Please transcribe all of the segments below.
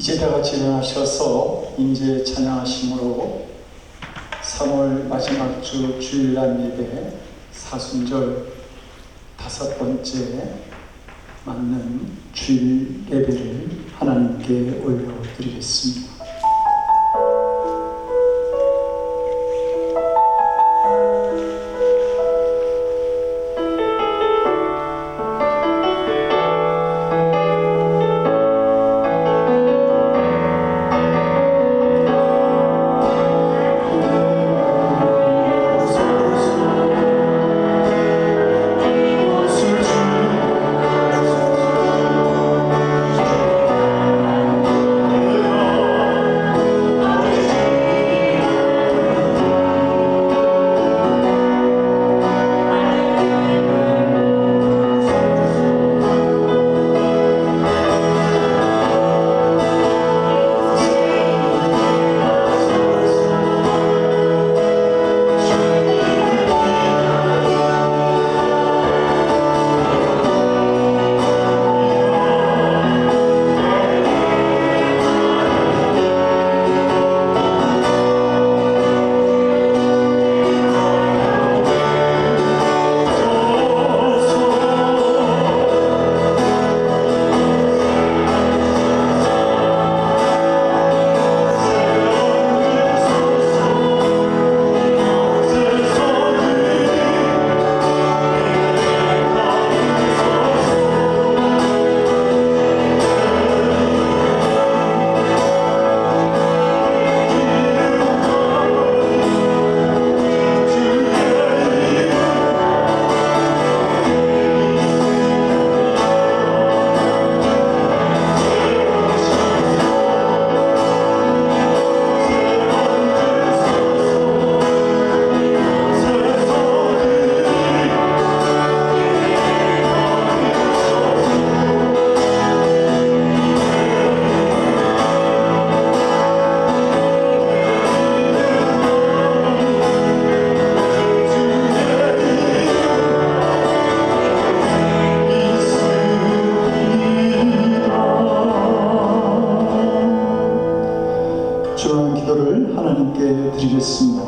이제 다 같이 일어나셔서 인제 찬양하심으로 3월 마지막 주 주일날 예배 사순절 5번째 맞는 주일 예배를 하나님께 올려드리겠습니다. 기도를 하나님께 드리겠습니다.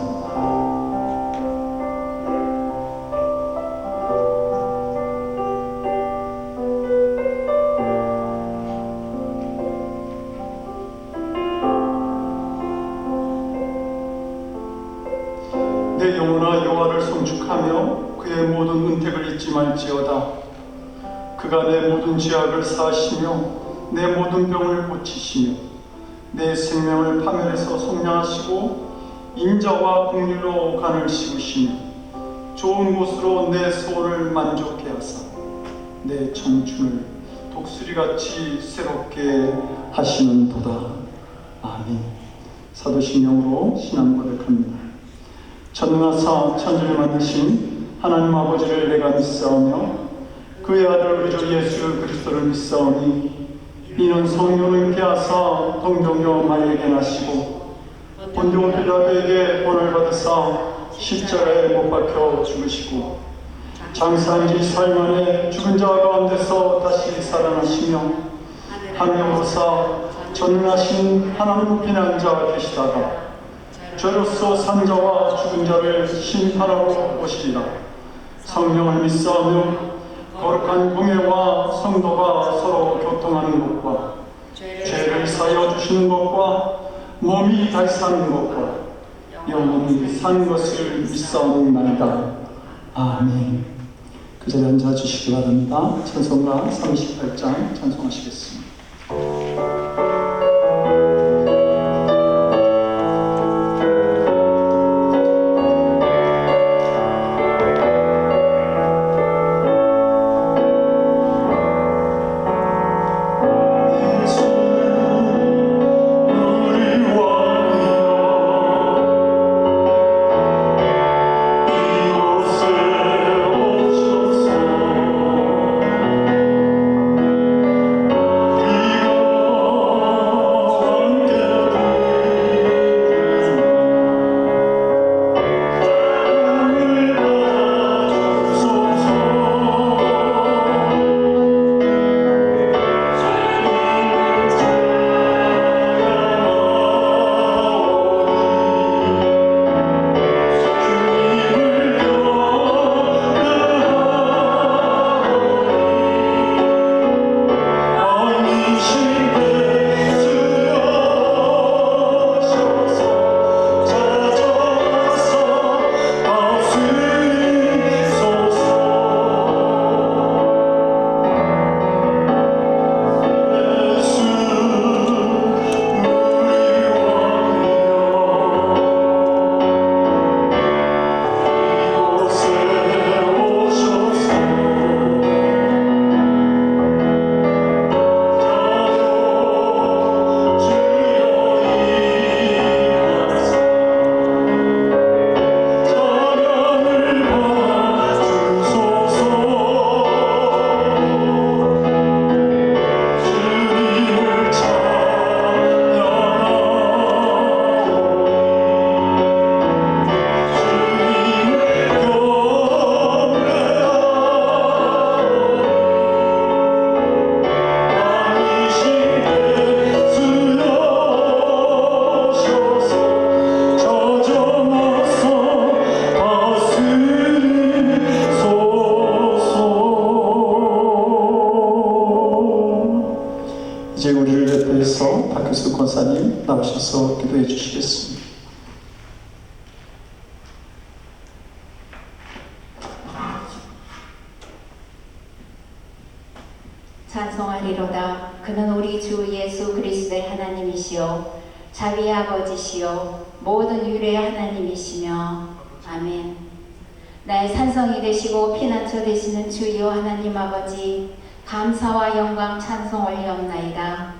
내 영혼아 여호와를 송축하며 그의 모든 은택을 잊지 말지어다. 그가 내 모든 죄악을 사하시며 내 모든 병을 고치시며 내 생명을 파멸해서 속량하시고 인자와 긍휼로 간을 씌우시며 좋은 곳으로 내 소원을 만족케 하사 내 청춘을 독수리같이 새롭게 하시는도다. 아멘. 사도신경으로 신앙 고백합니다. 전능하사 천지를 만드신 하나님 아버지를 내가 믿사오며 그의 아들 우리 주 예수 그리스도를 믿사오니 이는 성령을 께하사 동정녀 마리아에게 나시고 본종 빌라도에게 본을 받으사 십자가에 못 박혀 죽으시고 장사한 지 사흘 만에 죽은 자 가운데서 다시 살아나시며 하늘에 오르사 전능하신 하나님 높이는 자 계시다가 죄로서 산 자와 죽은 자를 심판하러 오시리라. 성령을 믿사오며 거룩한 공예와 성도가 서로 교통하는 것과 죄를 사하여 주시는 것과 몸이 다시 사는 것과 영원히 사는 것을 믿사옵나이다. 아멘. 그 자리에 앉아주시기 바랍니다. 찬송가 38장 찬송하시겠습니다. 이곳에 오셔서 이제 우리를 대표해서 박효수 권사님 나오셔서 기도해 주시겠습니다. 찬송하리로다. 그는 우리 주 예수 그리스도의 하나님이시요 자비의 아버지시요 모든 유래의 하나님이시며 아멘. 나의 산성이 되시고 피난처 되시는 주여 하나님 아버지, 감사와 영광 찬송 올리옵나이다.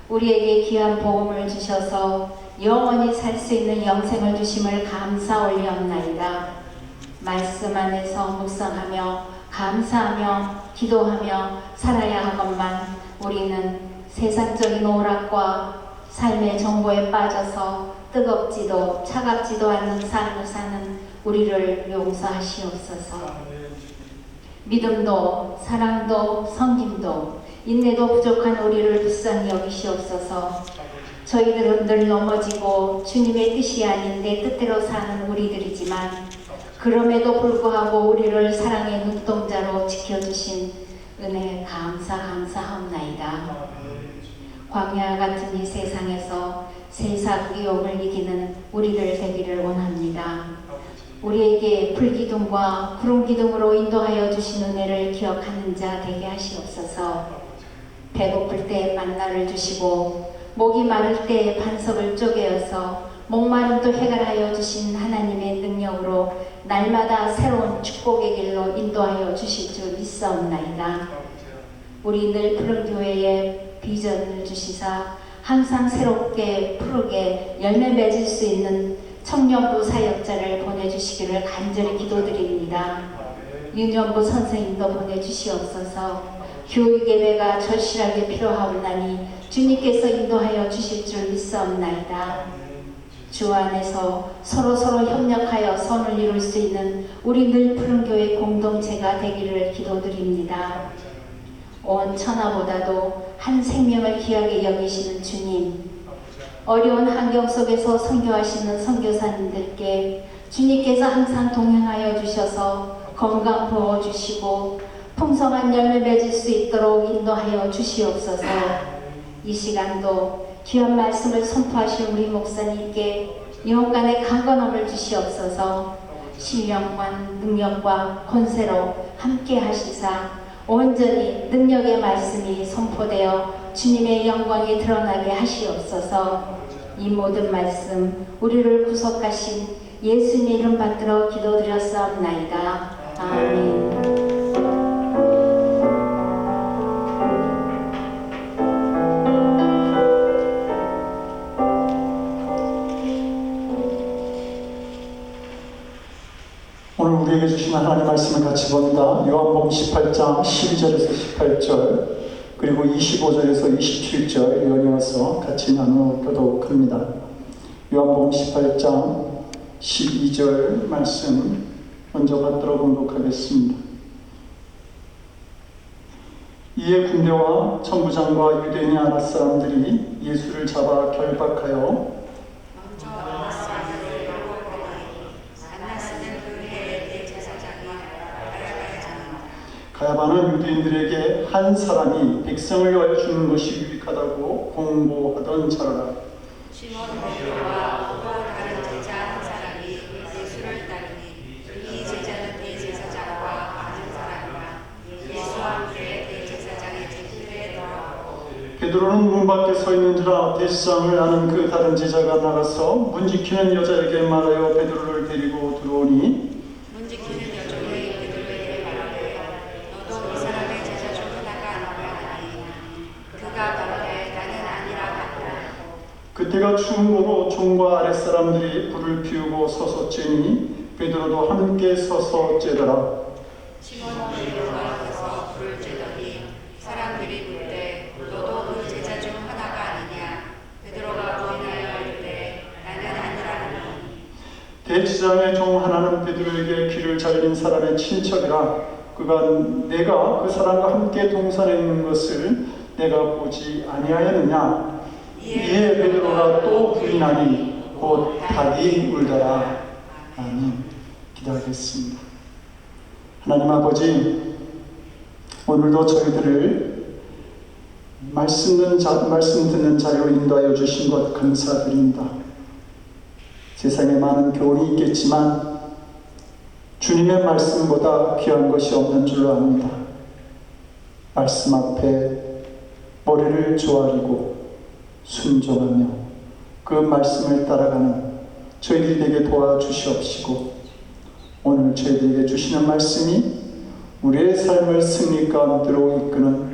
우리에게 귀한 복음을 주셔서 영원히 살 수 있는 영생을 주심을 감사 올리옵나이다. 말씀 안에서 묵상하며 감사하며 기도하며 살아야 하건만 우리는 세상적인 오락과 삶의 정보에 빠져서 뜨겁지도 차갑지도 않는 삶을 사는 우리를 용서하시옵소서. 믿음도 사랑도 섬김도 인내도 부족한 우리를 불쌍히 여기시옵소서. 저희들은 늘 넘어지고 주님의 뜻이 아닌 내 뜻대로 사는 우리들이지만 그럼에도 불구하고 우리를 사랑의 눈동자로 지켜주신 은혜에 감사하옵나이다. 광야 같은 이 세상에서 세상 위험을 이기는 우리들 되기를 원합니다. 우리에게 불기둥과 구름기둥으로 인도하여 주신 은혜를 기억하는 자 되게 하시옵소서. 배고플 때 만나를 주시고 목이 마를 때 반석을 쪼개어서 목마름도 해결하여 주신 하나님의 능력으로 날마다 새로운 축복의 길로 인도하여 주실 줄 믿사옵나이다. 우리 늘 푸른 교회에 비전을 주시사 항상 새롭게 푸르게 열매 맺을 수 있는 청년부 사역자를 보내주시기를 간절히 기도드립니다. 유년부 선생님도 보내주시옵소서. 교육 예배가 절실하게 필요하옵나니 주님께서 인도하여 주실 줄 믿사옵나이다. 주 안에서 서로 협력하여 선을 이룰 수 있는 우리 늘 푸른 교회 공동체가 되기를 기도드립니다. 온 천하보다도 한 생명을 귀하게 여기시는 주님, 어려운 환경 속에서 선교하시는 선교사님들께 주님께서 항상 동행하여 주셔서 건강 부어주시고 풍성한 열매 맺을 수 있도록 인도하여 주시옵소서. 이 시간도 귀한 말씀을 선포하실 우리 목사님께 영혼간의 강건함을 주시옵소서. 신령과 능력과 권세로 함께 하시사 온전히 능력의 말씀이 선포되어 주님의 영광이 드러나게 하시옵소서. 이 모든 말씀 우리를 구속하신 예수님 이름 받들어 기도드렸사옵나이다. 아멘. 오늘 우리에게 주신 하나님의 말씀을 같이 봅니다. 요한복음 18장 12절에서 18절 그리고 25절에서 27절 연이어서 같이 나누어 보도록 합니다. 요한복음 18장 12절 말씀 먼저 받들어 보도록 하겠습니다. 이에 군대와 천부장과 유대인의 아랫 사람들이 예수를 잡아 결박하여 가야바는 유대인들에게 한 사람이 백성을 위하여 죽는 것이 유익하다고 공고하던 자라. 시몬 베드로와 또 다른 제자 한 사람이 예수를 따르니 이 제자는 대제사장과 아는 사람이라. 예수와 함께 대제사장의 집들에 들어가고 베드로는 문 밖에 서 있는지라 대제사장을 아는 그 다른 제자가 나가서 문 지키는 여자에게 말하여 베드로를 데리고 들어오니 문 지키는 여종이 베드로에게 말하되 너도 이 사람의 제자 중 하나가 아니라 하니 그가 말하되 나는 아니라 하더라. 그때가 추운고로 종과 아랫사람들이 불을 피우고 서서 쬐니 베드로도 함께 서서 쬐더라. 시몬 베드로가 가서 불을 쬐더니 사람들이 묻되 너도 그 제자 중 하나가 아니냐. 베드로가 부인하여 이르되 나는 아니라 하니 대제사장의 종 하나는 베드로에게 귀를 잘린 사람의 친척이라. 그가 내가 그 사람과 함께 동산에 있는 것을 내가 보지 아니하였느냐. 이에 베드로가 또 부인하니 곧 닭이 울더라. 아멘. 기도하겠습니다. 하나님 아버지, 오늘도 저희들을 말씀 듣는 자리로 인도하여 주신 것 감사드립니다. 세상에 많은 교훈이 있겠지만 주님의 말씀보다 귀한 것이 없는 줄로 압니다. 말씀 앞에 머리를 조아리고 순종하며 그 말씀을 따라가는 저희들이 되게 도와주시옵시고, 오늘 저희들에게 주시는 말씀이 우리의 삶을 승리 가운데로 이끄는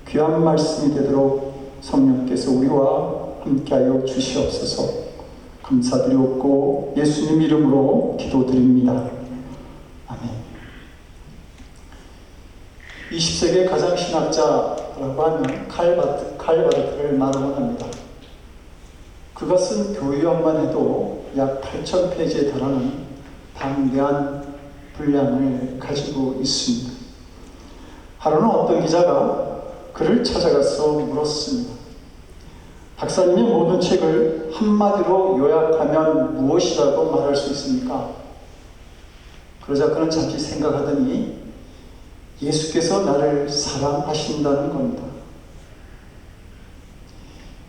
귀한 말씀이 되도록 성령께서 우리와 함께하여 주시옵소서. 감사드리옵고 예수님 이름으로 기도드립니다. 아멘. 20세기의 가장 신학자라고 하면 칼바르트를 말하곤 합니다. 그가 쓴 교유학만 해도 약 8,000페이지에 달하는 방대한 분량을 가지고 있습니다. 하루는 어떤 기자가 그를 찾아가서 물었습니다. 박사님의 모든 책을 한마디로 요약하면 무엇이라고 말할 수 있습니까? 그러자 그는 잠시 생각하더니 예수께서 나를 사랑하신다는 겁니다.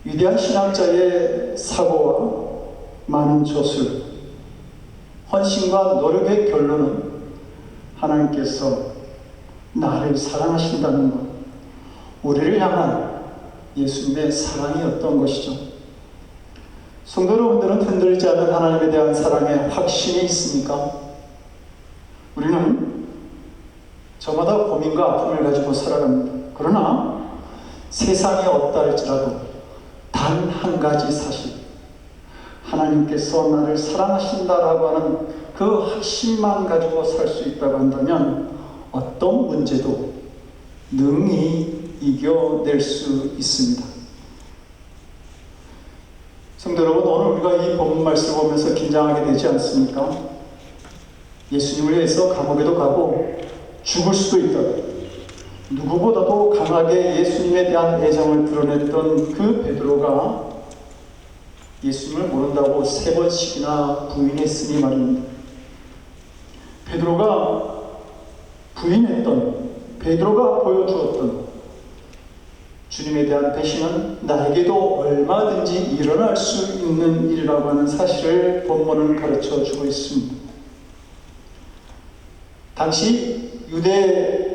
위대한 신학자의 사고와 많은 저술, 헌신과 노력의 결론은 하나님께서 나를 사랑하신다는 것, 우리를 향한 예수님의 사랑이었던 것이죠. 성도 여러분들은 흔들리지 않는 하나님에 대한 사랑에 확신이 있습니까? 우리는 저마다 고민과 아픔을 가지고 살아갑니다. 그러나 세상에 없다 할지라도 단 한 가지 사실, 하나님께서 나를 사랑하신다라고 하는 그 확신만 가지고 살 수 있다고 한다면 어떤 문제도 능히 이겨낼 수 있습니다. 성도 여러분, 오늘 우리가 이 본문 말씀을 보면서 긴장하게 되지 않습니까? 예수님을 위해서 감옥에도 가고 죽을 수도 있다. 누구보다도 강하게 예수님에 대한 애정을 드러냈던 그 베드로가 예수님을 모른다고 3번씩이나 부인했으니 말입니다. 베드로가 부인했던, 베드로가 보여주었던 주님에 대한 배신은 나에게도 얼마든지 일어날 수 있는 일이라고 하는 사실을 본문은 가르쳐 주고 있습니다. 당시 유대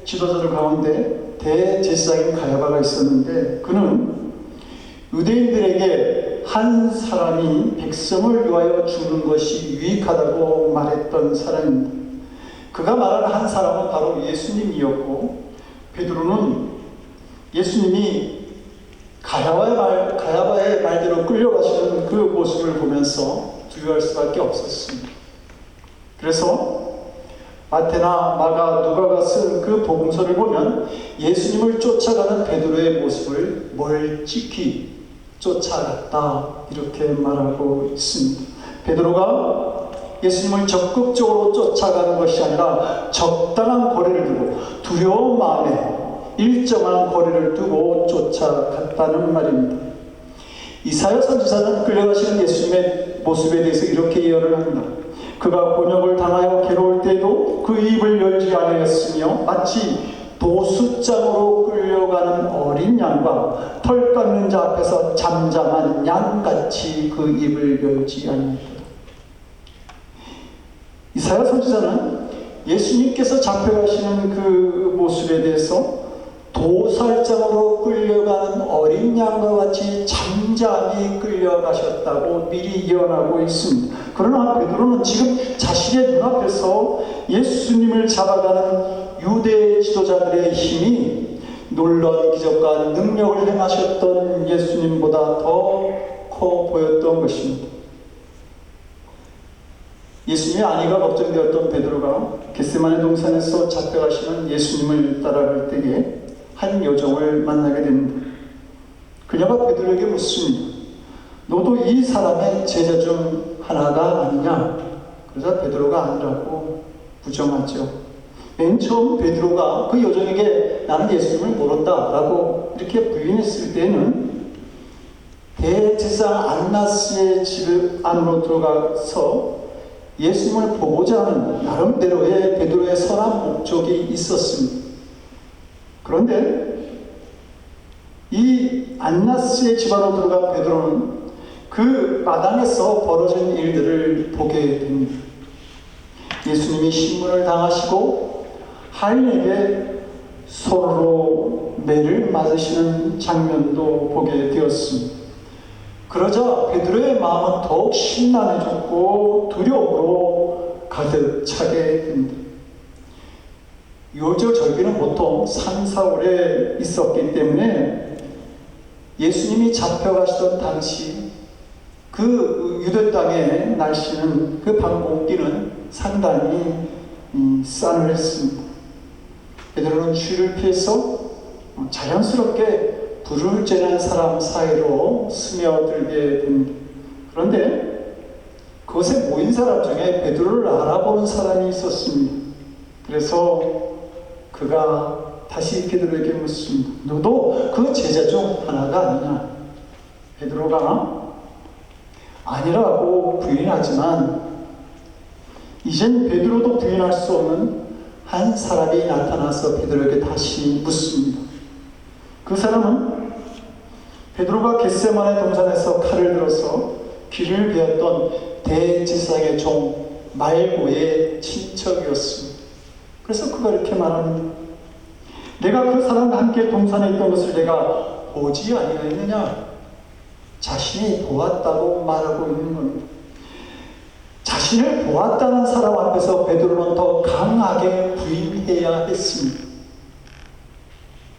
지도자들 가운데 대제사장인 가야바가 있었는데, 그는 유대인들에게 한 사람이 백성을 위하여 죽는 것이 유익하다고 말했던 사람입니다. 그가 말하는 한 사람은 바로 예수님이었고, 베드로는 예수님이 가야바의 말대로 끌려가시는 그 모습을 보면서 두려워할 수밖에 없었습니다. 그래서 마태나 마가, 누가가 쓴 그 복음서를 보면 예수님을 쫓아가는 베드로의 모습을 멀찍이 쫓아갔다, 이렇게 말하고 있습니다. 베드로가 예수님을 적극적으로 쫓아가는 것이 아니라 적당한 거리를 두고 두려운 마음에 일정한 거리를 두고 쫓아갔다는 말입니다. 이사야 선지자는 끌려가시는 예수님의 모습에 대해서 이렇게 예언을 합니다. 그가 곤욕을 당하여 괴로울 때에도 그 입을 열지 아니하였으며 마치 도수장으로 끌려가는 어린 양과 털 깎는 자 앞에서 잠잠한 양같이 그 입을 열지 아니하였다. 이사야 선지자는 예수님께서 잡혀가시는 그 모습에 대해서 도살장으로 끌려가는 어린 양과 같이 잠잠히 끌려가셨다고 미리 예언하고 있습니다. 그러나 베드로는 지금 자신의 눈앞에서 예수님을 잡아가는 유대 지도자들의 힘이 놀라운 기적과 능력을 행하셨던 예수님보다 더 커 보였던 것입니다. 예수님의 안위가 걱정되었던 베드로가 겟세마네 동산에서 잡혀가시는 예수님을 따라갈 때에 한 여종을 만나게 됩니다. 그녀가 베드로에게 묻습니다. 너도 이 사람의 제자 중 하나가 아니냐? 그러자 베드로가 아니라고 부정하죠. 맨 처음 베드로가 그 여종에게 나는 예수님을 모른다 라고 이렇게 부인했을 때는 대제사장 안나스의 집 안으로 들어가서 예수님을 보고자 하는 나름대로의 베드로의 선한 목적이 있었습니다. 그런데 베드로가 그 여종에게 나는 예수님을 모른다 라고 이렇게 부인했을 때는 대제사장 안나스의 집을 안으로 들어가서 예수님을 보고자 하는 나름대로의 베드로의 선한 목적이 있었습니다. 그런데 베드로가 그 여종에게 나는 예수님을 모른다 라고 이렇게 부인했을 때는 대제사장 안나스의 집을 안으로 들어가서 예수님을 보고자 하는 나름대로의 베드로의 선한 목적이 있었습니다. 그런데 이 안나스의 집안으로 들어간 베드로는 그 마당에서 벌어진 일들을 보게 됩니다. 예수님이 신문을 당하시고 하인에게 서로 매를 맞으시는 장면도 보게 되었습니다. 그러자 베드로의 마음은 더욱 심란해졌고 두려움으로 가득 차게 됩니다. 요저 절기는 보통 3, 4월에 있었기 때문에 예수님이 잡혀가시던 당시 그 유대 땅의 날씨는, 그 밤 공기는 상당히 싸늘했습니다. 베드로는 추위를 피해서 자연스럽게 불을 쬐는 사람 사이로 스며들게 됩니다. 그런데 그곳에 모인 사람 중에 베드로를 알아보는 사람이 있었습니다. 그래서 그가 다시 베드로에게 묻습니다. 너도 그 제자 중 하나가 아니냐? 베드로가 아니라고 부인하지만 이젠 베드로도 부인할 수 없는 한 사람이 나타나서 베드로에게 다시 묻습니다. 그 사람은 베드로가 겟세마네 동산에서 칼을 들어서 귀를 베었던 대제사장의 종 말고의 친척이었습니다. 그래서 그가 이렇게 말합니다. 내가 그 사람과 함께 동산에 있던 것을 내가 보지 아니하였느냐? 자신이 보았다고 말하고 있는 겁니다. 자신을 보았다는 사람 앞에서 베드로는 더 강하게 부인해야 했습니다.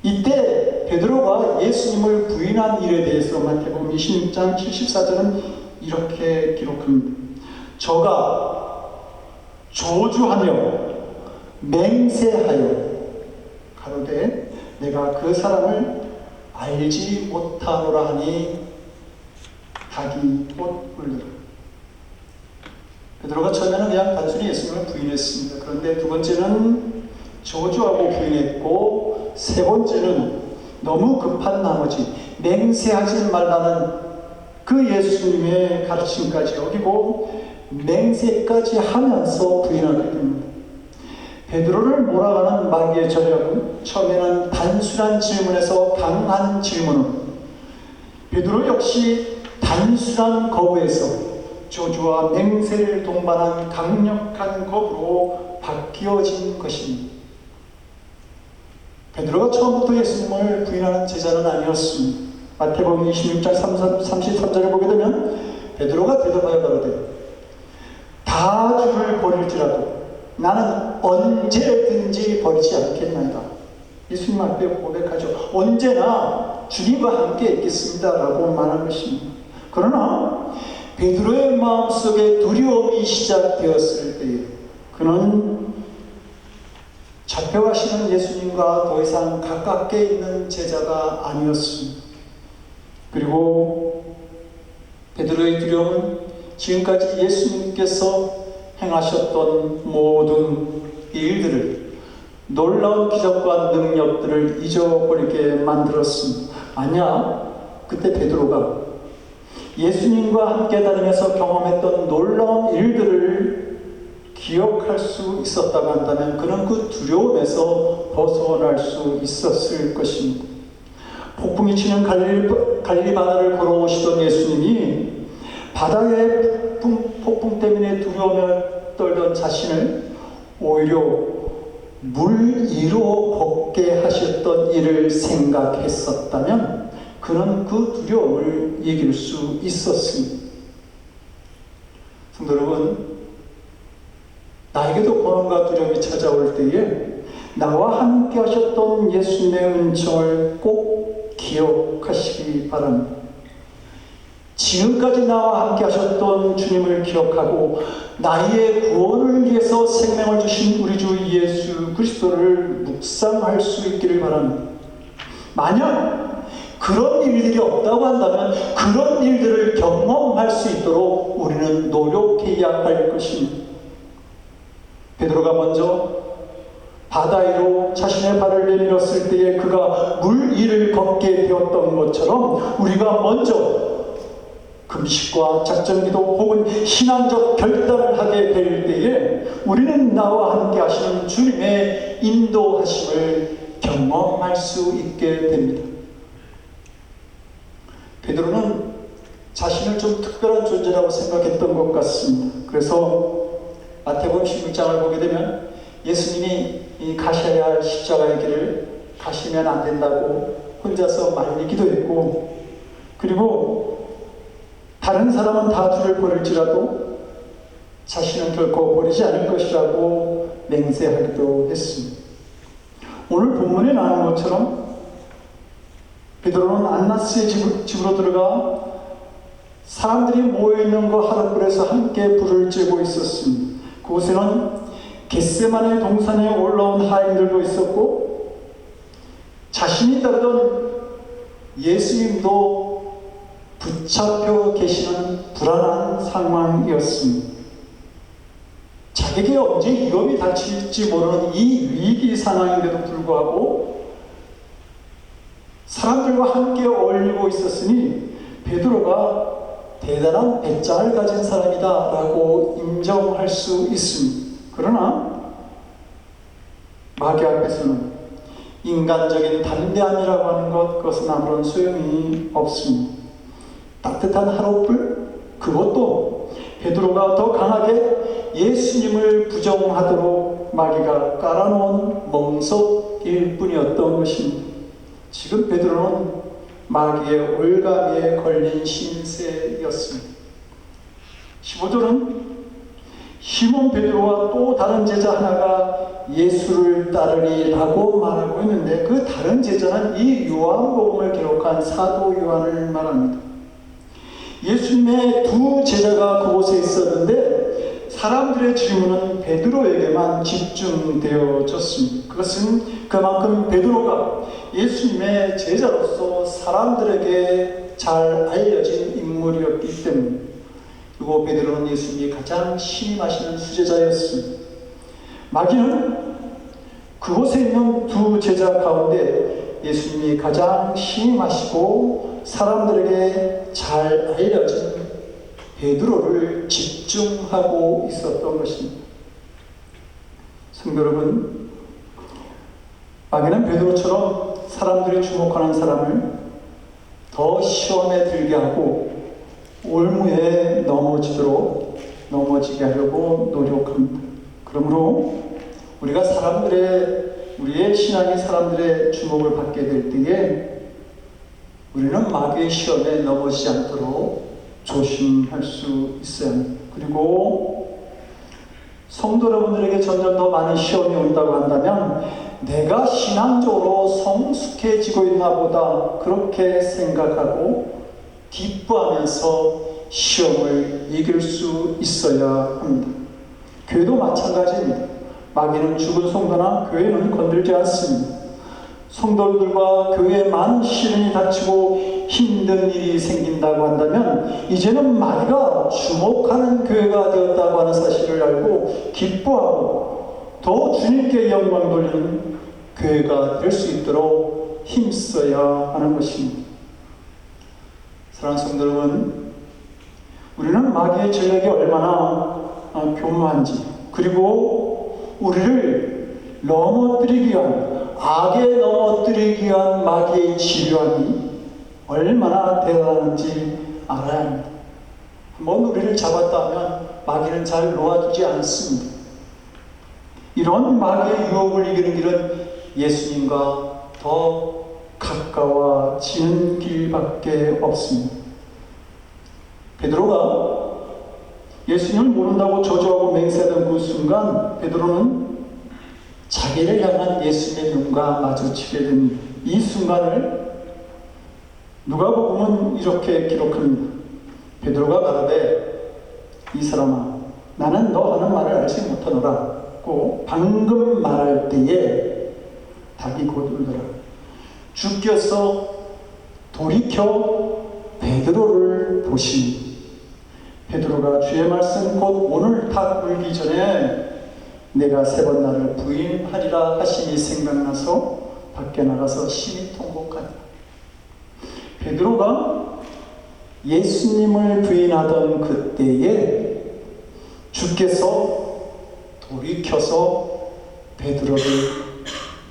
이때 베드로가 예수님을 부인한 일에 대해서 마태복음 26장 74절은 이렇게 기록합니다. 저가 조주하며 맹세하여 가로되 내가 그 사람을 알지 못하노라 하니 닭이 곧 울리라. 베드로가 처음에는 그냥 단순히 예수님을 부인했습니다. 그런데 두 번째는 저주하고 부인했고, 세 번째는 너무 급한 나머지 맹세하지 말라는 그 예수님의 가르침까지 어기고 맹세까지 하면서 부인하게 됩니다. 베드로를 몰아가는 마귀의 전략은 처음에는 단순한 질문에서 강한 질문은 베드로 역시 단순한 거부에서 저주와 맹세를 동반한 강력한 거부로 바뀌어진 것입니다. 베드로가 처음부터 예수님을 부인하는 제자는 아니었습니다. 마태복음 26장 33절을 보게 되면 베드로가 대답하여 가로되 다 주를 버릴지라도 나는 언제든지 버리지 않겠나이다. 예수님 앞에 고백하죠. 언제나 주님과 함께 있겠습니다 라고 말한 것입니다. 그러나 베드로의 마음속에 두려움이 시작되었을 때에 그는 잡혀가시는 예수님과 더 이상 가깝게 있는 제자가 아니었습니다. 그리고 베드로의 두려움은 지금까지 예수님께서 행하셨던 모든 일들을, 놀라운 기적과 능력들을 잊어버리게 만들었습니다. 아니야, 그때 베드로가 예수님과 함께 다니면서 경험했던 놀라운 일들을 기억할 수 있었다고 한다면 그는 그 두려움에서 벗어날 수 있었을 것입니다. 폭풍이 치는 갈릴리 바다를 걸어오시던 예수님이 바다의 폭풍 때문에 두려움을 떨던 자신을 오히려 물 위로 걷게 하셨던 일을 생각했었다면 그는 그 두려움을 이길 수 있었습니다. 성도 여러분, 나에게도 고난과 두려움이 찾아올 때에 나와 함께 하셨던 예수님의 은총을 꼭 기억하시기 바랍니다. 지금까지 나와 함께 하셨던 주님을 기억하고 나의 구원을 위해서 생명을 주신 우리 주 예수 그리스도를 묵상할 수 있기를 바랍니다. 만약 그런 일들이 없다고 한다면 그런 일들을 경험할 수 있도록 우리는 노력해야 할 것입니다. 베드로가 먼저 바다 위로 자신의 발을 내밀었을 때에 그가 물 위를 걷게 되었던 것처럼 우리가 먼저 금식과 작전기도 혹은 신앙적 결단을 하게 될 때에 우리는 나와 함께 하시는 주님의 인도하심을 경험할 수 있게 됩니다. 베드로는 자신을 좀 특별한 존재라고 생각했던 것 같습니다. 그래서 마태복음 16장을 보게 되면 예수님이 이 가셔야 할 십자가의 길을 가시면 안 된다고 혼자서 말리기도 했고, 그리고 다른 사람은 다 주를 버릴지라도 자신은 결코 버리지 않을 것이라고 맹세하기도 했습니다. 오늘 본문에 나온 것처럼 베드로는 안나스의 집으로 들어가 사람들이 모여있는 그 하룻불에서 함께 불을 쬐고 있었습니다. 그곳에는 겟세마네 동산에 올라온 하인들도 있었고, 자신이 따르던 예수님도 붙잡혀 계시는 불안한 상황이었습니다. 자기에게 언제 위험이 닥칠지 모르는 이 위기 상황인데도 불구하고 사람들과 함께 어울리고 있었으니 베드로가 대단한 배짱을 가진 사람이다 라고 인정할 수 있습니다. 그러나 마귀 앞에서는 인간적인 담대함이라고 하는 그것은 아무런 소용이 없습니다. 따뜻한 하룻불, 그것도 베드로가 더 강하게 예수님을 부정하도록 마귀가 깔아놓은 멍석일 뿐이었던 것입니다. 지금 베드로는 마귀의 올가미에 걸린 신세였습니다. 15절은 시몬 베드로와 또 다른 제자 하나가 예수를 따르리라고 말하고 있는데, 그 다른 제자는 이 요한복음을 기록한 사도 요한을 말합니다. 예수님의 두 제자가 그곳에 있었는데 사람들의 질문은 베드로에게만 집중되어졌습니다. 그것은 그만큼 베드로가 예수님의 제자로서 사람들에게 잘 알려진 인물이었기 때문입니다. 그리고 베드로는 예수님이 가장 신임하시는 수제자였습니다. 마귀는 그곳에 있는 두 제자 가운데 예수님이 가장 신임하시고 사람들에게 잘 알려진 베드로를 집중하고 있었던 것입니다. 성도 여러분, 마귀는 베드로처럼 사람들이 주목하는 사람을 더 시험에 들게 하고 올무에 넘어지게 하려고 노력합니다. 그러므로 우리가 우리의 신앙이 사람들의 주목을 받게 될 때에 우리는 마귀의 시험에 넘어지지 않도록 조심할 수 있어야 합니다. 그리고 성도 여러분들에게 점점 더 많은 시험이 온다고 한다면 내가 신앙적으로 성숙해지고 있나 보다 그렇게 생각하고 기뻐하면서 시험을 이길 수 있어야 합니다. 교회도 마찬가지입니다. 마귀는 죽은 성도나 교회는 건들지 않습니다. 성도들과 교회에 많은 시련이 닥치고 힘든 일이 생긴다고 한다면 이제는 마귀가 주목하는 교회가 되었다고 하는 사실을 알고 기뻐하고 더 주님께 영광 돌리는 교회가 될 수 있도록 힘써야 하는 것입니다. 사랑하는 성도 여러분, 우리는 마귀의 전략이 얼마나 교묘한지, 그리고 우리를 넘어뜨리기 위한, 악에 넘어뜨리기 위한 마귀의 지령이 얼마나 대단한지 알아야 합니다. 한번 우리를 잡았다 하면 마귀는 잘 놓아주지 않습니다. 이런 마귀의 유혹을 이기는 길은 예수님과 더 가까워지는 길밖에 없습니다. 베드로가 예수님을 모른다고 저주하고 맹세하던 그 순간 베드로는 자기를 향한 예수님의 눈과 마주치게 됩니다. 이 순간을 누가복음은 이렇게 기록합니다. 베드로가 가라되 이 사람아 나는 너 하는 말을 알지 못하노라 고 방금 말할 때에 닭이 곧 울더라. 주께서 돌이켜 베드로를 보시니 베드로가 주의 말씀 곧 오늘 닭 울기 전에 내가 3번 나를 부인하리라 하심이 생각나서 밖에 나가서 심히 통곡하니라. 베드로가 예수님을 부인하던 그때에 주께서 돌이켜서 베드로를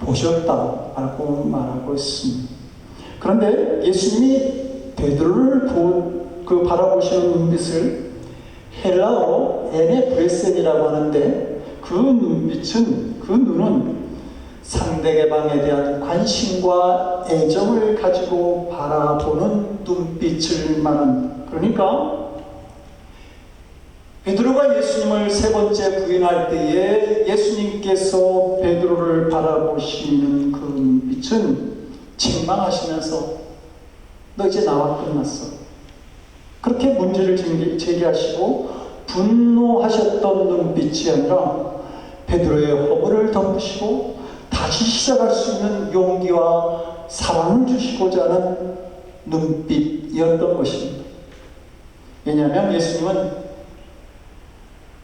보셨다라고 말하고 있습니다. 그런데 예수님이 베드로를 바라보시는 눈빛을 헬라어로 에네브레센이라고 하는데, 그 눈빛은, 그 눈은 상대방에 대한 관심과 애정을 가지고 바라보는 눈빛을 말합니다. 그러니까 베드로가 예수님을 세 번째 부인할 때에 예수님께서 베드로를 바라보시는 그 눈빛은 책망하시면서 너 이제 나와 끝났어, 그렇게 문제를 제기하시고 분노하셨던 눈빛이 아니라 베드로의 허물을 덮으시고 다시 시작할 수 있는 용기와 사랑을 주시고자 하는 눈빛이었던 것입니다. 왜냐하면 예수님은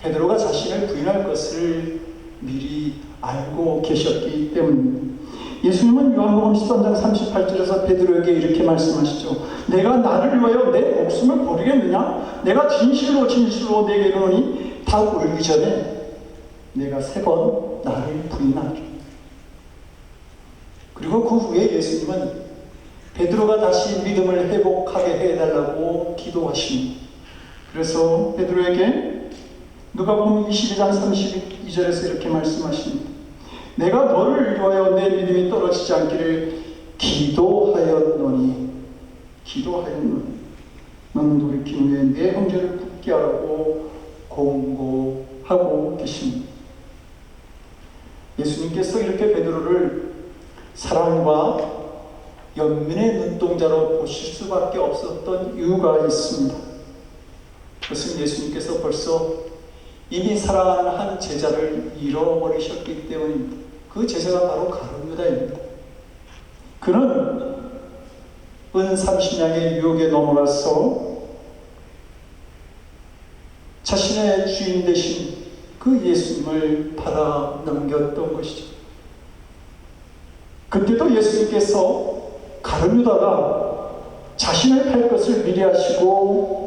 베드로가 자신을 부인할 것을 미리 알고 계셨기 때문입니다. 예수님은 요한복음 13장 38절에서 베드로에게 이렇게 말씀하시죠. 내가 나를 위하여 내 목숨을 버리겠느냐? 내가 진실로 진실로 내게 이르노니 닭 울기 전에 내가 3번 나를 부인하리라. 그리고 그 후에 예수님은 베드로가 다시 믿음을 회복하게 해달라고 기도하십니다. 그래서 베드로에게 누가복음 22장 32절에서 이렇게 말씀하십니다. 내가 너를 위하여 내 믿음이 떨어지지 않기를 기도하였노니 너는 돌이킨 후에 내 형제를 굳게 하라고 공고하고 계십니다. 예수님께서 이렇게 베드로를 사랑과 연민의 눈동자로 보실 수밖에 없었던 이유가 있습니다. 그것은 예수님께서 벌써 이미 사랑하는 한 제자를 잃어버리셨기 때문입니다. 그 제자가 바로 가룟 유다입니다. 그는 은 30냥의 유혹에 넘어가서 자신의 주인 되신 그 예수님을 팔아 넘겼던 것이죠. 그때도 예수님께서 가룟 유다가 자신을 팔 것을 미리 하시고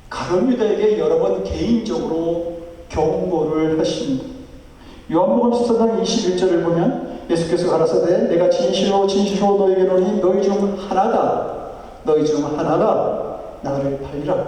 가룟 유다에게 여러 번 개인적으로 경고를 하십니다. 요한복음 14장 21절을 보면 예수께서 가라사대 내가 진실로 진실로 너에게 이르노니 너희 중 하나가 나를 팔리라.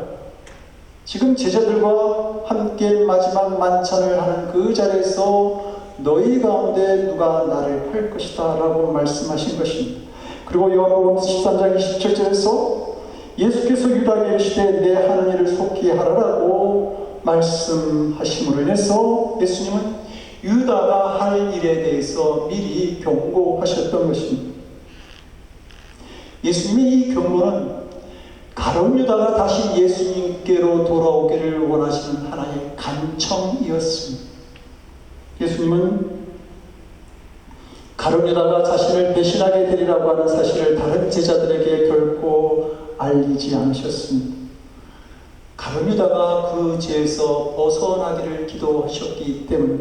지금 제자들과 함께 마지막 만찬을 하는 그 자리에서 너희 가운데 누가 나를 팔 것이다 라고 말씀하신 것입니다. 그리고 요한복음 13장 27절에서 예수께서 유다에게 이르시되 내 하는 일을 속히 하라라고 말씀하심으로 인해서 예수님은 유다가 할 일에 대해서 미리 경고하셨던 것입니다. 예수님의 이 경고는 가룟 유다가 다시 예수님께로 돌아오기를 원하시는 하나의 간청이었습니다. 예수님은 가룟 유다가 자신을 배신하게 되리라고 하는 사실을 다른 제자들에게 결코 알리지 않으셨습니다. 가룟 유다가 그 죄에서 벗어나기를 기도하셨기 때문에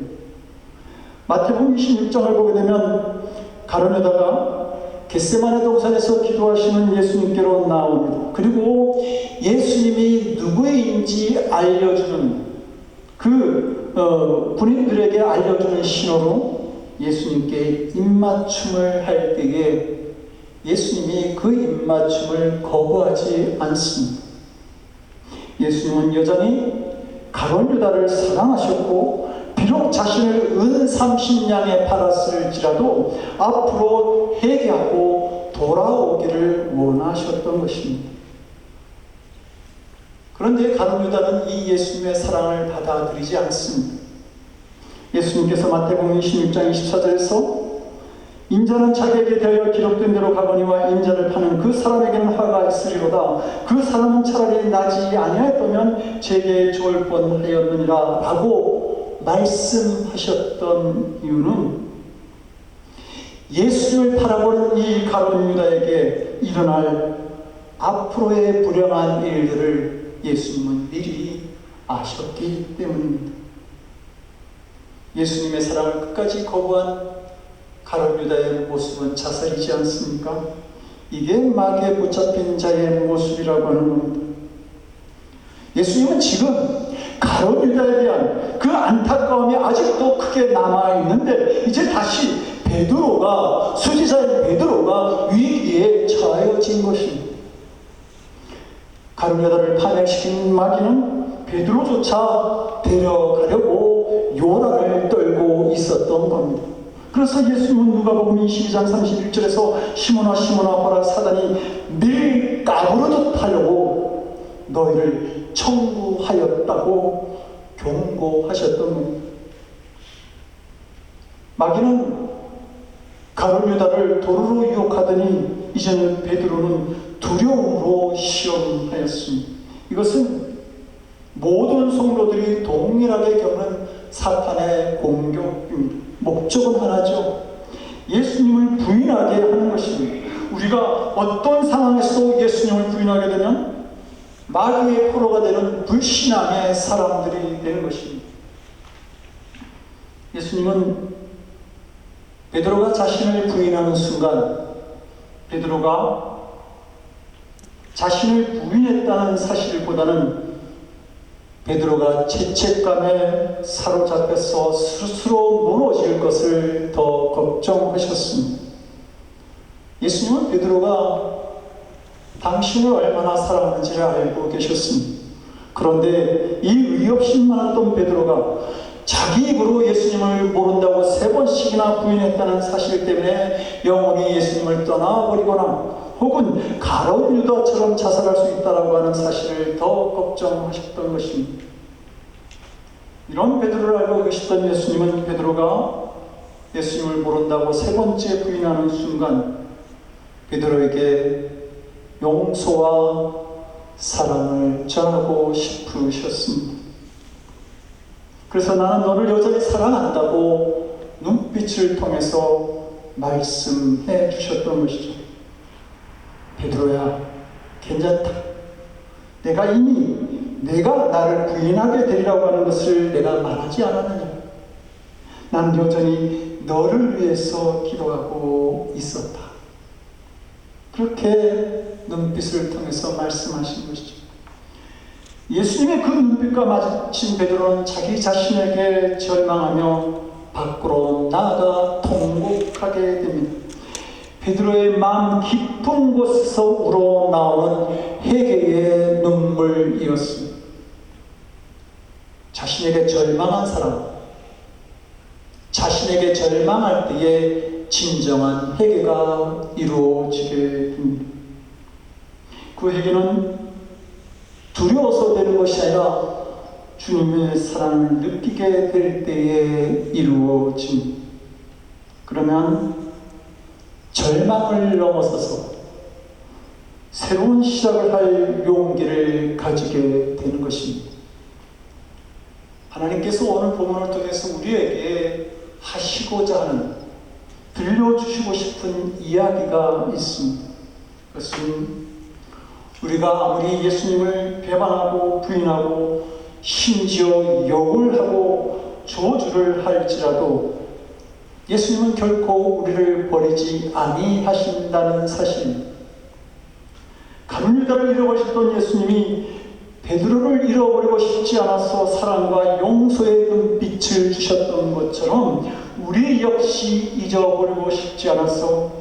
마태복음 26장을 보게 되면 가룟 유다가 겟세마네 동산에서 기도하시는 예수님께로 나옵니다. 그리고 예수님이 누구인지 알려주는 군인들에게 알려주는 신호로 예수님께 입맞춤을 할 때에 예수님이 그 입맞춤을 거부하지 않습니다. 예수님은 여전히 가룟 유다를 사랑하셨고 비록 자신을 은 30냥에 팔았을지라도 앞으로 회개하고 돌아오기를 원하셨던 것입니다. 그런데 가룟 유다는 이 예수님의 사랑을 받아들이지 않습니다. 예수님께서 마태복음 26장 24절에서 인자는 자기에게 대하여 기록된 대로 가거니와 인자를 파는 그 사람에게는 화가 있으리로다. 그 사람은 차라리 나지 아니하였다면 제게 좋을 뻔하였느니라 라고 말씀하셨던 이유는 예수님을 바라보는 이 가룟 유다에게 일어날 앞으로의 불행한 일들을 예수님은 미리 아셨기 때문입니다. 예수님의 사랑을 끝까지 거부한 가룟 유다의 모습은 자살이지 않습니까? 이게 마귀에 붙잡힌 자의 모습이라고 하는 겁니다. 예수님은 지금 가룟 유다에 대한 그 안타까움이 아직도 크게 남아있는데 이제 다시 베드로가 수지자인 베드로가 위기에 처해진 것입니다. 가룟유다를 파멸시킨 마귀는 베드로조차 데려가려고 요란을 떨고 있었던 겁니다. 그래서 예수님은 누가복음 22장 31절에서 시몬아 시몬아 보라 사단이 늘 까부러듯 하려고 너희를 청구하였다고 경고하셨던 겁니다. 마귀는 가룟유다를 도루로 유혹하더니 이제는 베드로는 두려움으로 시험하였습니다. 이것은 모든 성도들이 동일하게 겪는 사탄의 공격입니다. 목적은 하나죠. 예수님을 부인하게 하는 것입니다. 우리가 어떤 상황에서도 예수님을 부인하게 되면 마귀의 포로가 되는 불신앙의 사람들이 되는 것입니다. 예수님은 베드로가 자신을 부인하는 순간 베드로가 자신을 부인했다는 사실보다는 베드로가 죄책감에 사로잡혀서 스스로 무너질 것을 더 걱정하셨습니다. 예수님은 베드로가 당신을 얼마나 사랑하는지를 알고 계셨습니다. 그런데 이 의협심 많았던 베드로가 자기 입으로 예수님을 모른다고 3번씩이나 부인했다는 사실 때문에 영원히 예수님을 떠나버리거나 혹은 가룟 유다처럼 자살할 수 있다라고 하는 사실을 더 걱정하셨던 것입니다. 이런 베드로를 알고 계셨던 예수님은 베드로가 예수님을 모른다고 3번째 부인하는 순간 베드로에게 용서와 사랑을 전하고 싶으셨습니다. 그래서 나는 너를 여전히 사랑한다고 눈빛을 통해서 말씀해 주셨던 것이죠. 베드로야, 괜찮다. 내가 이미 내가 나를 부인하게 되리라고 하는 것을 내가 말하지 않았느냐. 난 여전히 너를 위해서 기도하고 있었다. 그렇게 눈빛을 통해서 말씀하신 것이죠. 예수님의 그 눈빛과 마주친 베드로는 자기 자신에게 절망하며 밖으로 나아가 통곡하게 됩니다. 베드로의 마음 깊은 곳에서 우러나오는 회개의 눈물이었습니다. 자신에게 절망한 사람, 자신에게 절망할 때에 진정한 회개가 이루어지게 됩니다. 그 회개는 두려워서 되는 것이 아니라 주님의 사랑을 느끼게 될 때에 이루어집니다. 그러면 절망을 넘어서서 새로운 시작을 할 용기를 가지게 되는 것입니다. 하나님께서 오늘 본문을 통해서 우리에게 하시고자 하는, 들려주시고 싶은 이야기가 있습니다. 그것은 우리가 아무리 예수님을 배반하고 부인하고 심지어 욕을 하고 저주를 할지라도 예수님은 결코 우리를 버리지 아니하신다는 사실입니다. 가룟 유다를 잃어버리셨던 예수님이 베드로를 잃어버리고 싶지 않아서 사랑과 용서의 눈빛을 주셨던 것처럼 우리 역시 잊어버리고 싶지 않아서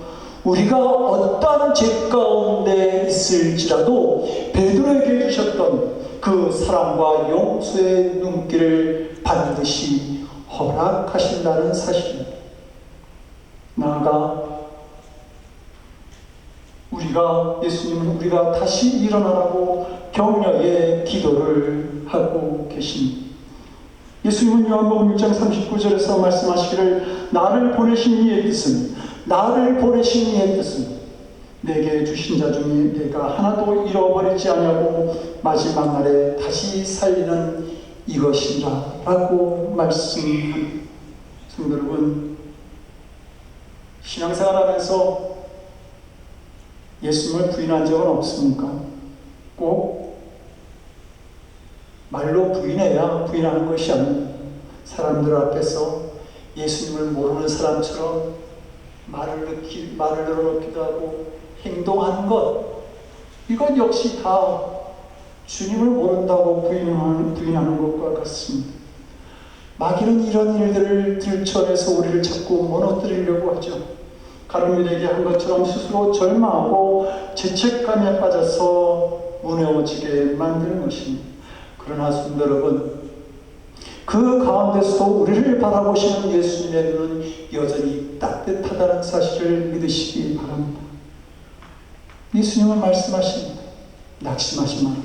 우리가 어떠한 죄 가운데 있을지라도 베드로에게 주셨던 그 사랑과 용서의 눈길을 반드시 허락하신다는 사실입니다. 나아가 예수님은 우리가 다시 일어나라고 격려의 기도를 하고 계십니다. 예수님은 요한복음 6장 39절에서 말씀하시기를 나를 보내신 이의 뜻은 내게 주신 자 중에 내가 하나도 잃어버리지 아니하고 마지막 날에 다시 살리는 이것이라 라고 말씀합니다. 성도 여러분, 신앙생활하면서 예수님을 부인한 적은 없습니까? 꼭 말로 부인해야 부인하는 것이 아닙니다. 사람들 앞에서 예수님을 모르는 사람처럼 말을 늘어놓기도 하고 행동하는 것, 이것 역시 다 주님을 모른다고 부인하는 것과 같습니다. 마귀는 이런 일들을 들춰내서 우리를 자꾸 무너뜨리려고 하죠. 가룟유다에게 한 것처럼 스스로 절망하고 죄책감에 빠져서 무너지게 만드는 것입니다. 그러나 성도 여러분, 그 가운데서도 우리를 바라보시는 예수님의 눈은 여전히 따뜻하다는 사실을 믿으시기 바랍니다. 예수님은 말씀하십니다. 낙심하지 마라.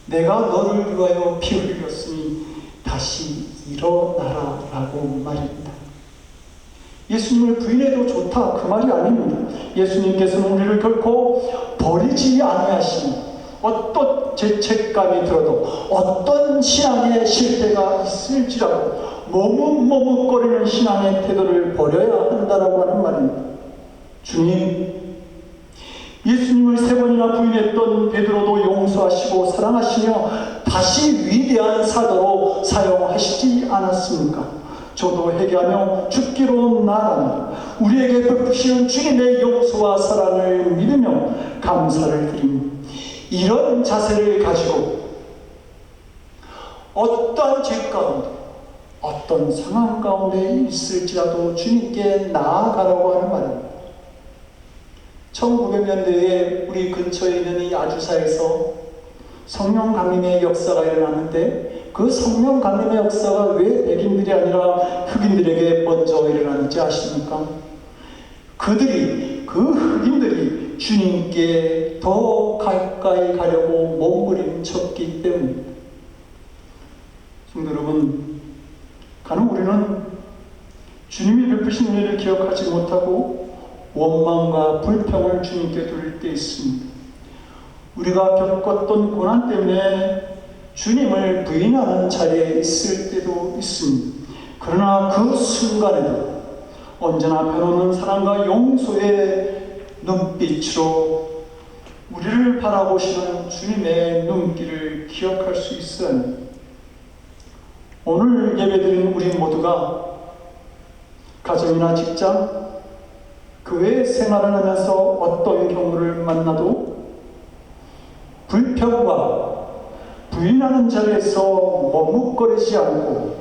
내가 너를 위하여 피 흘렸으니 다시 일어나라 라고 말입니다. 예수님을 부인해도 좋다 그 말이 아닙니다. 예수님께서는 우리를 결코 버리지 아니하십니다. 어떤 죄책감이 들어도 어떤 신앙의 실패가 있을지라도 머뭇머뭇거리는 신앙의 태도를 버려야 한다라고 하는 말입니다. 주님, 예수님을 3번이나 부인했던 베드로도 용서하시고 사랑하시며 다시 위대한 사도로 사용하시지 않았습니까? 저도 회개하며 죽기로 나아가며 우리에게 베푸시는 주님의 용서와 사랑을 믿으며 감사를 드립니다. 이런 자세를 가지고 어떤 죄 가운데, 어떤 상황 가운데 있을지라도 주님께 나아가라고 하는 말입니다. 1900년대에 우리 근처에 있는 이 아주사에서 성령 강림의 역사가 일어났는데 그 성령 강림의 역사가 왜 백인들이 아니라 흑인들에게 먼저 일어났는지 아십니까? 그 흑인들이 주님께 더 가까이 가려고 몸부림쳤기 때문입니다. 성도 여러분, 간혹 우리는 주님이 베푸신 은혜를 기억하지 못하고 원망과 불평을 주님께 돌릴 때 있습니다. 우리가 겪었던 고난 때문에 주님을 부인하는 자리에 있을 때도 있습니다. 그러나 그 순간에도 언제나 변호는 사랑과 용서의 눈빛으로 우리를 바라보시는 주님의 눈길을 기억할 수 있어야 합니다. 오늘 예배드린 우리 모두가 가정이나 직장, 교회 생활을 하면서 어떤 경우를 만나도 불평과 부인하는 자리에서 머뭇거리지 않고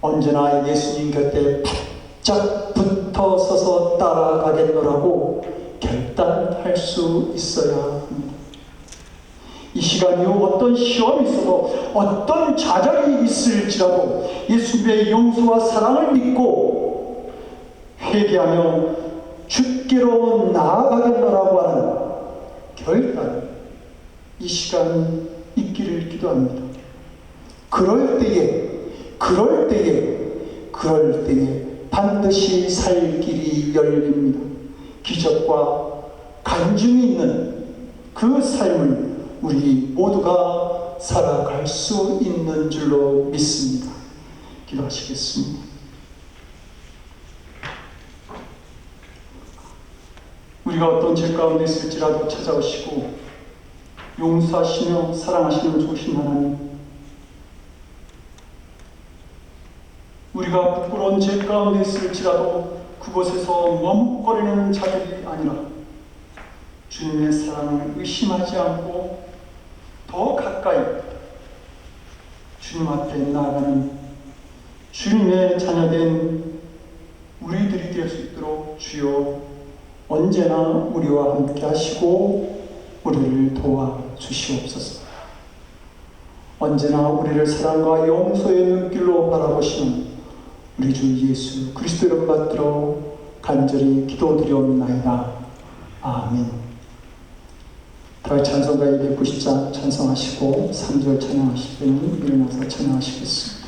언제나 예수님 곁에 바짝 붙어 서서 따라가겠노라고 결단할 수 있어야 합니다. 이 시간 이후 어떤 시험이 있어도 어떤 좌절이 있을지라도 예수님의 용서와 사랑을 믿고 회개하며 주께로 나아가겠노라고 하는 결단, 이 시간 있기를 기도합니다. 그럴 때에 반드시 살 길이 열립니다. 기적과 간증이 있는 그 삶을 우리 모두가 살아갈 수 있는 줄로 믿습니다. 기도하시겠습니다. 우리가 어떤 죄 가운데 있을지라도 찾아오시고 용서하시며 사랑하시는 좋으신 하나님, 우리가 부끄러운 죄 가운데 있을지라도 그곳에서 머뭇거리는 자들이 아니라 주님의 사랑을 의심하지 않고 더 가까이 주님 앞에 나아가는 주님의 자녀된 우리들이 될 수 있도록 주여 언제나 우리와 함께 하시고 우리를 도와주시옵소서. 언제나 우리를 사랑과 용서의 눈길로 바라보시는 우리 주 예수 그리스도 이름 받들어 간절히 기도드리옵나이다. 아멘. 다윗 찬송가의 190장 찬송하시고 3절 찬양하실 때는 일어나서 찬양하시겠습니다.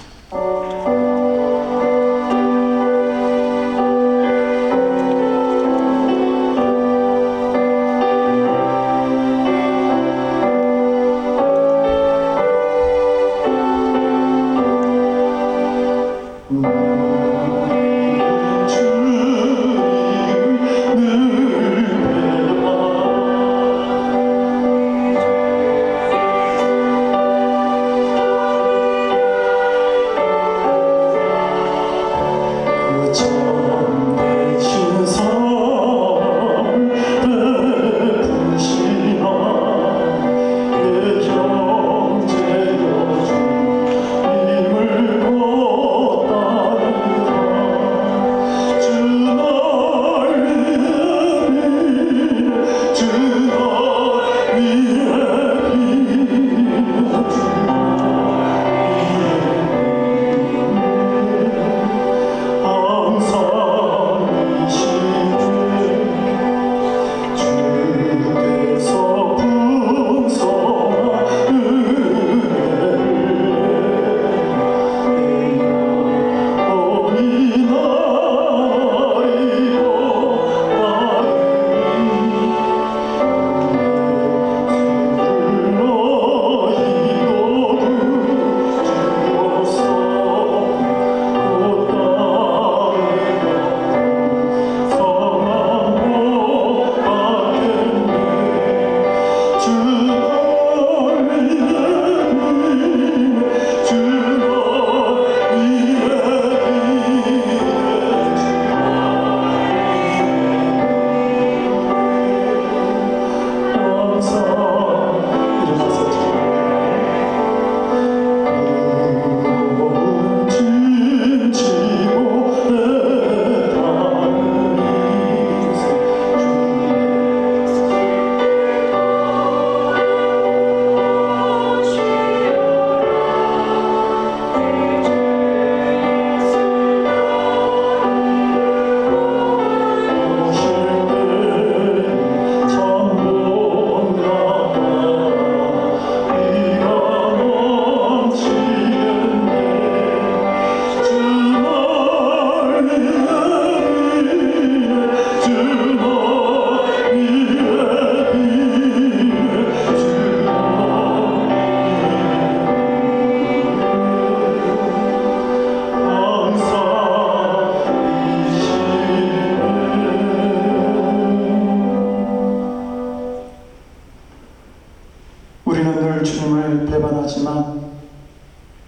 오늘 주님을 배반하지만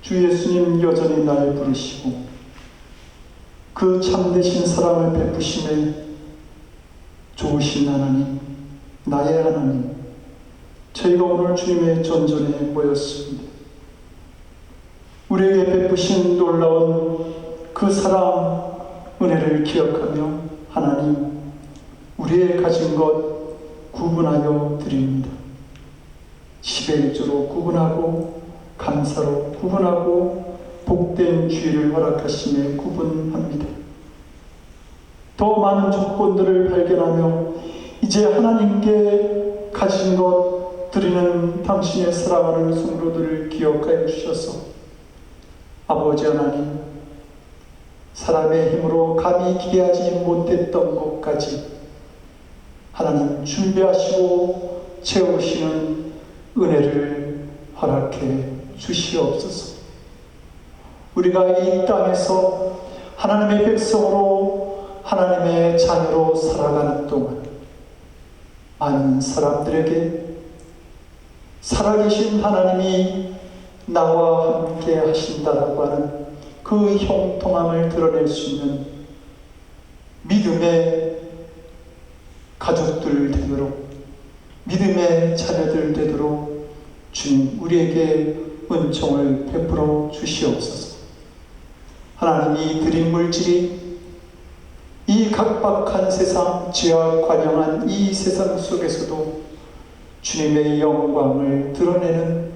주 예수님 여전히 날 부르시고 그 참되신 사랑을 베푸심에 좋으신 하나님, 나의 하나님, 저희가 오늘 주님의 전전에 모였습니다. 우리에게 베푸신 놀라운 그 사랑, 은혜를 기억하며 하나님, 우리의 가진 것 구분하여 드립니다. 10의 1조로 구분하고 감사로 구분하고 복된 주의를 허락하심에 구분합니다. 더 많은 조건들을 발견하며 이제 하나님께 가진 것 드리는 당신의 사랑하는 성도들을 기억하여 주셔서 아버지 하나님, 사람의 힘으로 감히 기대하지 못했던 것까지 하나님 준비하시고 채우시는 은혜를 허락해 주시옵소서. 우리가 이 땅에서 하나님의 백성으로 하나님의 자녀로 살아가는 동안 많은 사람들에게 살아계신 하나님이 나와 함께 하신다라고 하는 그 형통함을 드러낼 수 있는 믿음의 가족들 되도록, 믿음의 자녀들 되도록 주님 우리에게 은총을 베풀어 주시옵소서. 하나님이 드린 물질이 이 각박한 세상, 죄악 관영한 이 세상 속에서도 주님의 영광을 드러내는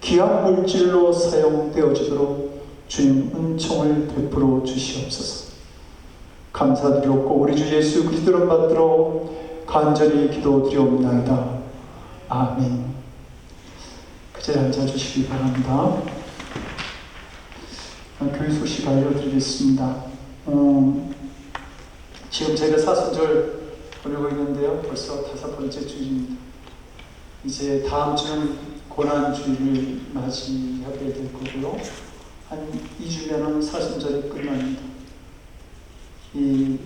귀한 물질로 사용되어지도록 주님 은총을 베풀어 주시옵소서. 감사드렸고 우리 주 예수 그리스도를 받들어 간절히 기도드리옵나이다. 아멘. 그 자리에 앉아주시기 바랍니다. 교회 소식 알려드리겠습니다. 지금 저희가 사순절 보내고 있는데요. 벌써 5번째 주일입니다. 이제 다음 주는 고난주일을 맞이하게 될 거고요. 한 2주면은 사순절이 끝납니다. 이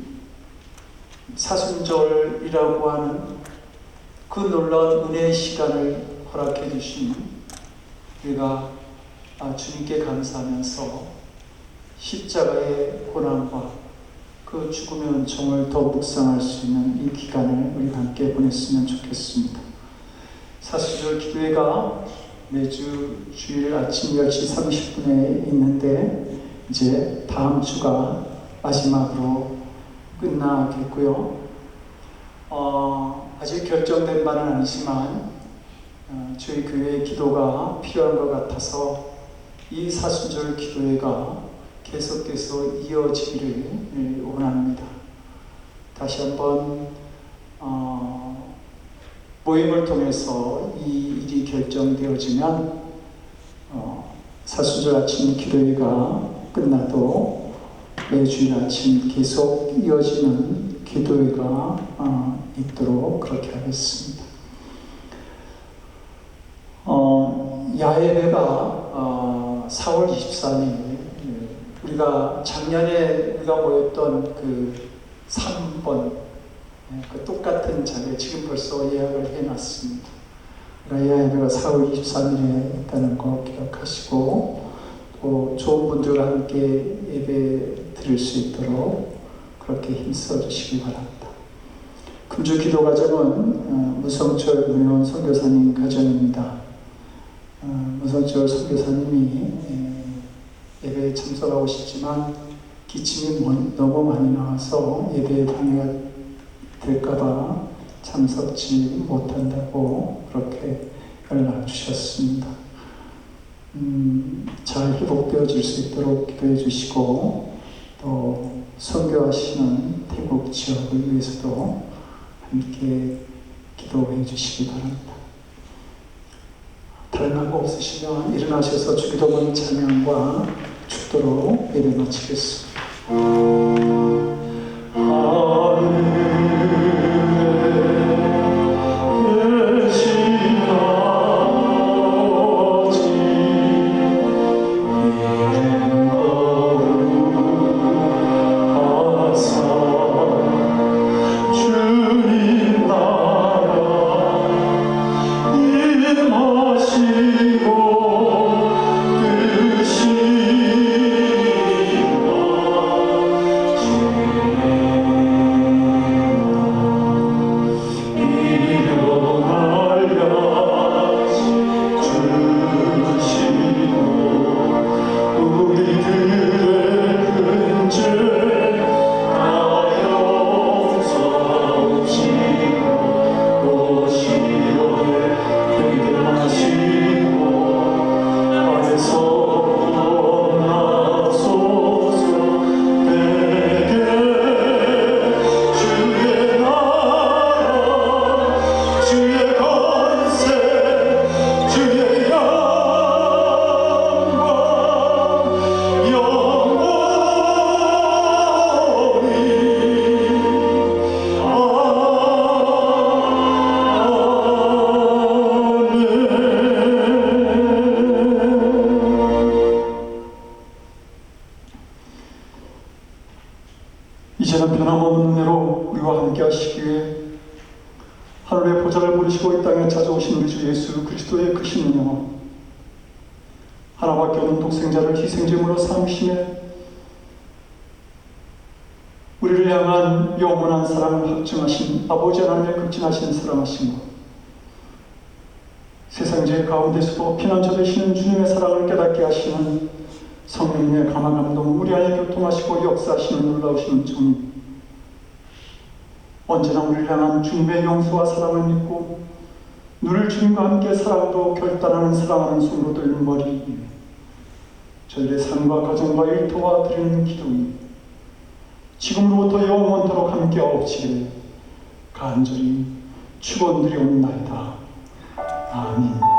사순절이라고 하는 그 놀라운 은혜의 시간을 허락해 주신 우리가 주님께 감사하면서 십자가의 고난과 그 죽음의 은총을 더 묵상할 수 있는 이 기간을 우리 함께 보냈으면 좋겠습니다. 사순절 기도회가 매주 주일 아침 10시 30분에 있는데 이제 다음 주가 마지막으로 끝나겠고요. 아직 결정된 바는 아니지만 저희 교회의 기도가 필요한 것 같아서 이 사순절 기도회가 계속해서 이어지기를 원합니다. 다시 한번 모임을 통해서 이 일이 결정되어지면 사순절 아침 기도회가 끝나도 매주일 아침 계속 이어지는 기도회가 있도록 그렇게 하겠습니다. 야외배가 4월 23일 우리가 작년에 우리가 모였던 그 3번 그 똑같은 자리에 지금 벌써 예약을 해놨습니다. 야외배가 4월 23일에 있다는 거 기억하시고 또 좋은 분들과 함께 예배 드릴 수 있도록 그렇게 힘써 주시기 바랍니다. 금주 기도 가정은 무성철 문혜원 선교사님 가정입니다. 무성철 선교사님이 예배에 참석하고 싶지만 기침이 너무 많이 나와서 예배에 방해가 될까봐 참석지 못한다고 그렇게 연락 주셨습니다. 잘 회복되어질 수 있도록 기도해 주시고 또 선교하시는 태국 지역을 위해서도 함께 기도해 주시기 바랍니다. 다른 거 없으시면 일어나셔서 주기도문 찬양과 축도로 예배 마치겠습니다. 주님 나라 임하시 하늘의 보좌를 부르시고 이 땅에 찾아오신 우리 주 예수 그리스도의 크신 은혜와 하나밖에 없는 독생자를 희생제물로 삼으심에 우리를 향한 영원한 사랑을 확증하신 아버지 하나님의 극진하신 사랑하심과 세상 죄 가운데서도 피난처 되시는 주님의 사랑을 깨닫게 하시는 성령님의 감화 감동 우리 안에 교통하시고 역사하시는 놀라우신 주님, 언제나 우리를 향한 주님의 용서와 사랑을 믿고 누를 주님과 함께 사랑으로 결단하는 사랑하는 손으로 들는 머리 위에 저희의 삶과 가정과 일터와 드리는 기도이 지금으로부터 영원토록 함께 없이기를 간절히 축원드리옵나이다. 아멘.